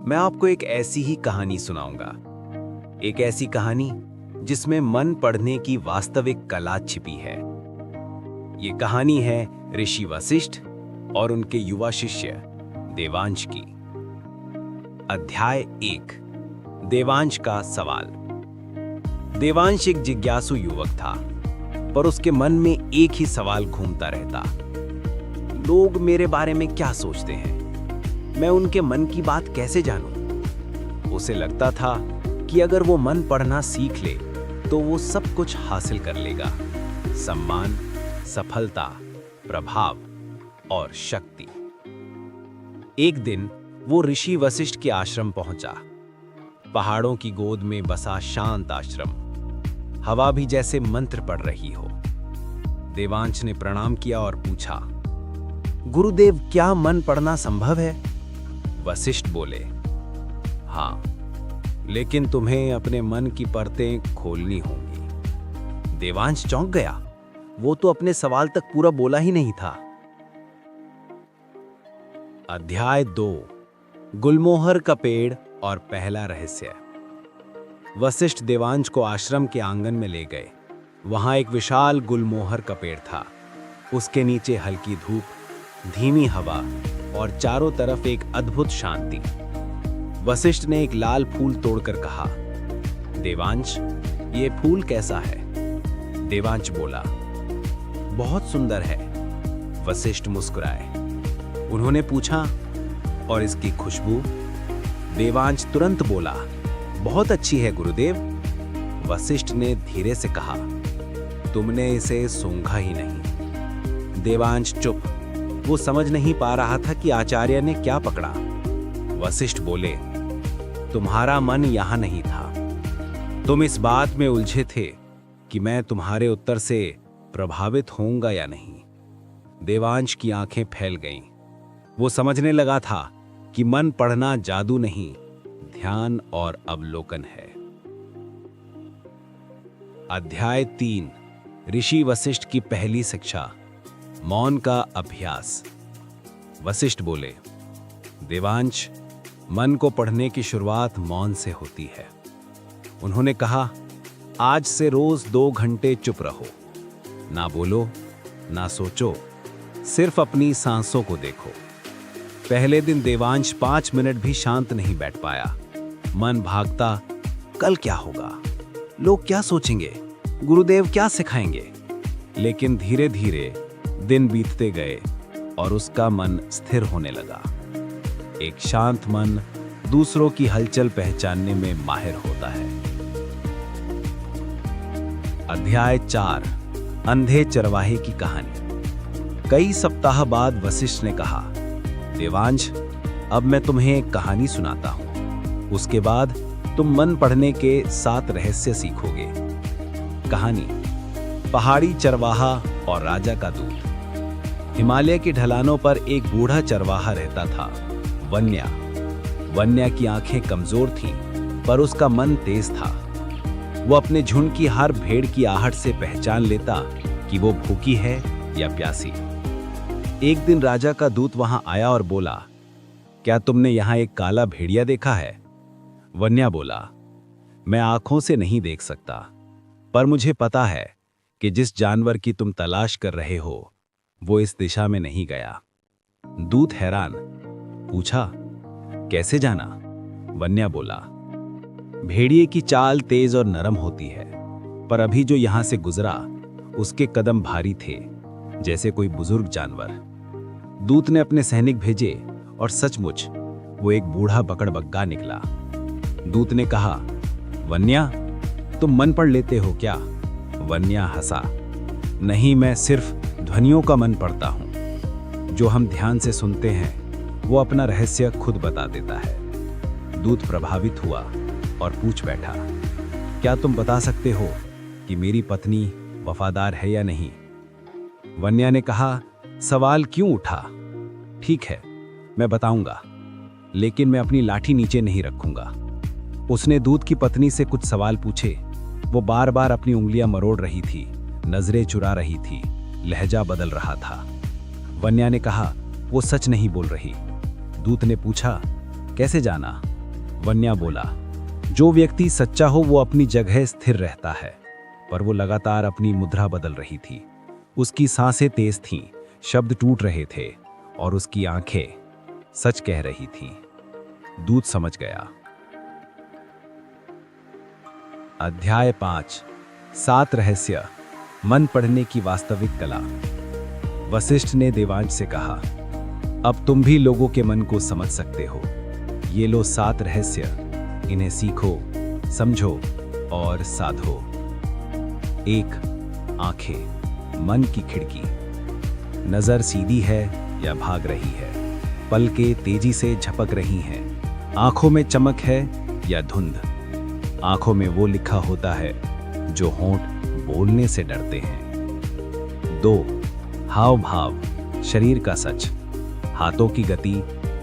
मैं आपको एक ऐसी ही कहानी सुनाऊंगा। एक ऐसी कहानी जिसमें मन पढ़ने की वास्तविक कला छिपी है। ये कहानी है ऋषि वशिष्ठ और उनके युवा शिष्य देवांश की। अध्याय 1। देवांश का सवाल। देवांश एक जिज्ञासु युवक था, पर उसके मन में एक ही सवाल घूमता रहता। लोग मेरे बारे में क्या सोचते हैं? मैं उनके मन की बात कैसे जानूं? उसे लगता था कि अगर वो मन पढ़ना सीख ले तो वो सब कुछ हासिल कर लेगा। सम्मान, सफलता, प्रभाव और शक्ति। एक दिन वो ऋषि वशिष्ठ के आश्रम पहुंचा। पहाड़ों की गोद में बसा शांत आश्रम। हवा भी जैसे मंत्र पढ़ रही हो। देवांश ने प्रणाम किया और पूछा, गुरुदेव, क्या मन पढ़ना संभव है? वशिष्ठ बोले, हाँ, लेकिन तुम्हें अपने मन की परतें खोलनी होंगी। देवांश चौंक गया। वो तो अपने सवाल तक पूरा बोला ही नहीं था। अध्याय 2। गुलमोहर का पेड़ और पहला रहस्य। वशिष्ठ देवांश को आश्रम के आंगन में ले गए। वहां एक विशाल गुलमोहर का पेड़ था। उसके नीचे हल्की धूप, धीमी हवा और चारों तरफ एक अद्भुत शांति। वशिष्ठ ने एक लाल फूल तोड़कर कहा, देवांश, ये फूल कैसा है? देवांश बोला, बहुत सुंदर है। वशिष्ठ मुस्कुराए। उन्होंने पूछा, और इसकी खुशबू? देवांश तुरंत बोला, बहुत अच्छी है गुरुदेव। वशिष्ठ ने धीरे से कहा, तुमने इसे सूंघा ही नहीं। देवांश चुप। वो समझ नहीं पा रहा था कि आचार्य ने क्या पकड़ा। वशिष्ठ बोले, तुम्हारा मन यहां नहीं था। तुम इस बात में उलझे थे कि मैं तुम्हारे उत्तर से प्रभावित होऊंगा या नहीं। देवांश की आंखें फैल गईं। वो समझने लगा था कि मन पढ़ना जादू नहीं, ध्यान और अवलोकन है। अध्याय 3। ऋषि वशिष्ठ की पहली शिक्षा, मौन का अभ्यास। वशिष्ठ बोले, देवांश, मन को पढ़ने की शुरुआत मौन से होती है। उन्होंने कहा, आज से रोज 2 घंटे चुप रहो। ना बोलो, ना सोचो, सिर्फ अपनी सांसों को देखो। पहले दिन देवांश 5 मिनट भी शांत नहीं बैठ पाया। मन भागता, कल क्या होगा? लोग क्या सोचेंगे? गुरुदेव क्या सिखाएंगे? लेकिन धीरे धीरे दिन बीतते गए और उसका मन स्थिर होने लगा। एक शांत मन दूसरों की हलचल पहचानने में माहिर होता है। अध्याय 4। अंधे चरवाहे की कहानी। कई सप्ताह बाद वशिष्ठ ने कहा, देवांश, अब मैं तुम्हें एक कहानी सुनाता हूं। उसके बाद तुम मन पढ़ने के 7 रहस्य सीखोगे। कहानी, पहाड़ी चरवाहा और राजा का दूत। हिमालय की ढलानों पर एक बूढ़ा चरवाहा रहता था, वन्या। वन्या की आंखें कमजोर थीं, पर उसका मन तेज था। वो अपने झुंड की हर भेड़ की आहट से पहचान लेता कि वो भूखी है या प्यासी। एक दिन राजा का दूत वहां आया और बोला, क्या तुमने यहां एक काला भेड़िया देखा है? वन्या बोला, मैं आंखों से नहीं देख सकता, पर मुझे पता है कि जिस जानवर की तुम तलाश कर रहे हो वो इस दिशा में नहीं गया। दूत हैरान पूछा, कैसे जाना? वन्या बोला, भेड़िए की चाल तेज और नरम होती है, पर अभी जो यहां से गुजरा उसके कदम भारी थे, जैसे कोई बुजुर्ग जानवर। दूत ने अपने सैनिक भेजे और सचमुच वो एक बूढ़ा बकड़बग्गा निकला। दूत ने कहा, वन्या, तुम मन पढ़ लेते हो क्या? वन्या हंसा, नहीं, मैं सिर्फ ध्वनियों का मन पढ़ता हूं। जो हम ध्यान से सुनते हैं वो अपना रहस्य खुद बता देता है। दूत प्रभावित हुआ और पूछ बैठा, क्या तुम बता सकते हो कि मेरी पत्नी वफादार है या नहीं? वन्या ने कहा, सवाल क्यों उठा? ठीक है, मैं बताऊंगा, लेकिन मैं अपनी लाठी नीचे नहीं रखूंगा। उसने दूत की पत्नी से कुछ सवाल पूछे। वो बार बार अपनी उंगलियां मरोड़ रही थी, नजरें चुरा रही थी, लहजा बदल रहा था। वन्या ने कहा, वो सच नहीं बोल रही। दूत ने पूछा, कैसे जाना? वन्या बोला, जो व्यक्ति सच्चा हो वो अपनी जगह स्थिर रहता है। पर वो लगातार अपनी मुद्रा बदल रही थी। उसकी सांसें तेज थीं, शब्द टूट रहे थे और उसकी आंखें सच कह रही थीं। दूत समझ गया। अध्याय 5 7 रहस्य, मन पढ़ने की वास्तविक कला। वशिष्ठ ने देवांश से कहा, अब तुम भी लोगों के मन को समझ सकते हो। ये लो 7 रहस्य, इन्हें सीखो, समझो और साधो। 1 आंखें, मन की खिड़की। नजर सीधी है या भाग रही है? पलकें तेजी से झपक रही हैं। आंखों में चमक है या धुंध? आंखों में वो लिखा होता है जो होंठ बोलने से डरते हैं। 2 हाव भाव, शरीर का सच। हाथों की गति,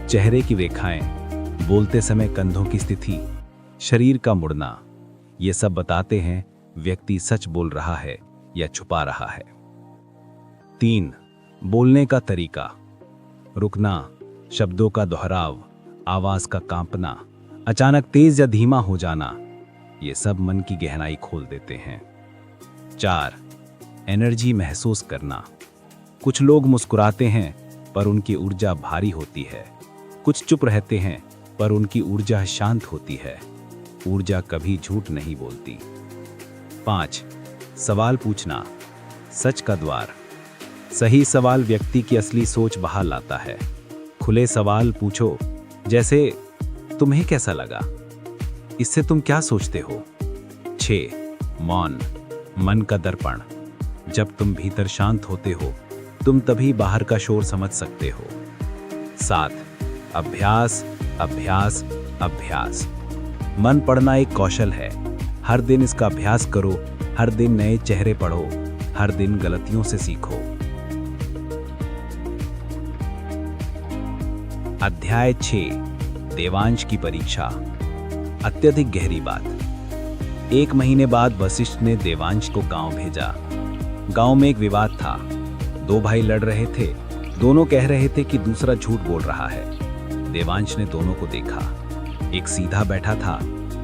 चेहरे की रेखाएं, बोलते समय कंधों की स्थिति, शरीर का मुड़ना, ये सब बताते हैं व्यक्ति सच बोल रहा है या छुपा रहा है। 3 बोलने का तरीका। रुकना, शब्दों का दोहराव, आवाज का कांपना, अचानक तेज या धीमा हो जाना, ये सब मन की गहराई खोल देते हैं। 4 एनर्जी महसूस करना। कुछ लोग मुस्कुराते हैं पर उनकी ऊर्जा भारी होती है। कुछ चुप रहते हैं पर उनकी ऊर्जा शांत होती है। ऊर्जा कभी झूठ नहीं बोलती। 5 सवाल पूछना, सच का द्वार। सही सवाल व्यक्ति की असली सोच बाहर लाता है। खुले सवाल पूछो, जैसे तुम्हें कैसा लगा, इससे तुम क्या सोचते हो। 6 मौन, मन का दर्पण। जब तुम भीतर शांत होते हो तुम तभी बाहर का शोर समझ सकते हो। 7 अभ्यास अभ्यास अभ्यास। मन पढ़ना एक कौशल है। हर दिन इसका अभ्यास करो, हर दिन नए चेहरे पढ़ो, हर दिन गलतियों से सीखो। अध्याय 6 देवांश की परीक्षा। अत्यधिक गहरी बात। 1 महीने बाद वशिष्ठ ने देवांश को गांव भेजा। गांव में एक विवाद था। 2 भाई लड़ रहे थे। दोनों कह रहे थे कि दूसरा झूठ बोल रहा है। देवांश ने दोनों को देखा। एक सीधा बैठा था,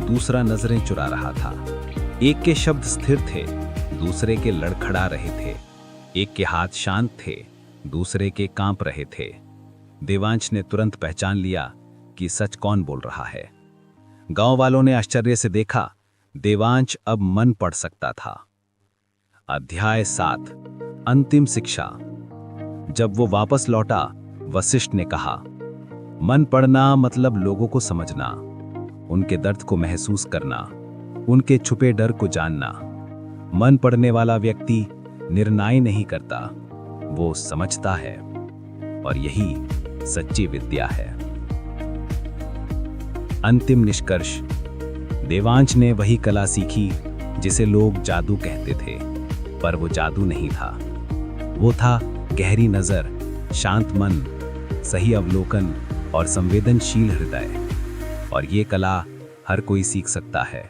दूसरा नजरें चुरा रहा था। एक के शब्द स्थिर थे, दूसरे के लड़खड़ा रहे थे। एक के हाथ शांत थे, दूसरे के कांप रहे थे। देवांश ने तुरंत पहचान लिया कि सच कौन बोल रहा है। गांव वालों ने आश्चर्य से देखा, देवांश अब मन पढ़ सकता था। अध्याय 7 अंतिम शिक्षा। जब वो वापस लौटा, वशिष्ठ ने कहा, मन पढ़ना मतलब लोगों को समझना, उनके दर्द को महसूस करना, उनके छुपे डर को जानना। मन पढ़ने वाला व्यक्ति निर्णय नहीं करता, वो समझता है, और यही सच्ची विद्या है। अंतिम निष्कर्ष। देवांश ने वही कला सीखी जिसे लोग जादू कहते थे, पर वो जादू नहीं था। वो था गहरी नजर, शांत मन, सही अवलोकन और संवेदनशील हृदय। और ये कला हर कोई सीख सकता है।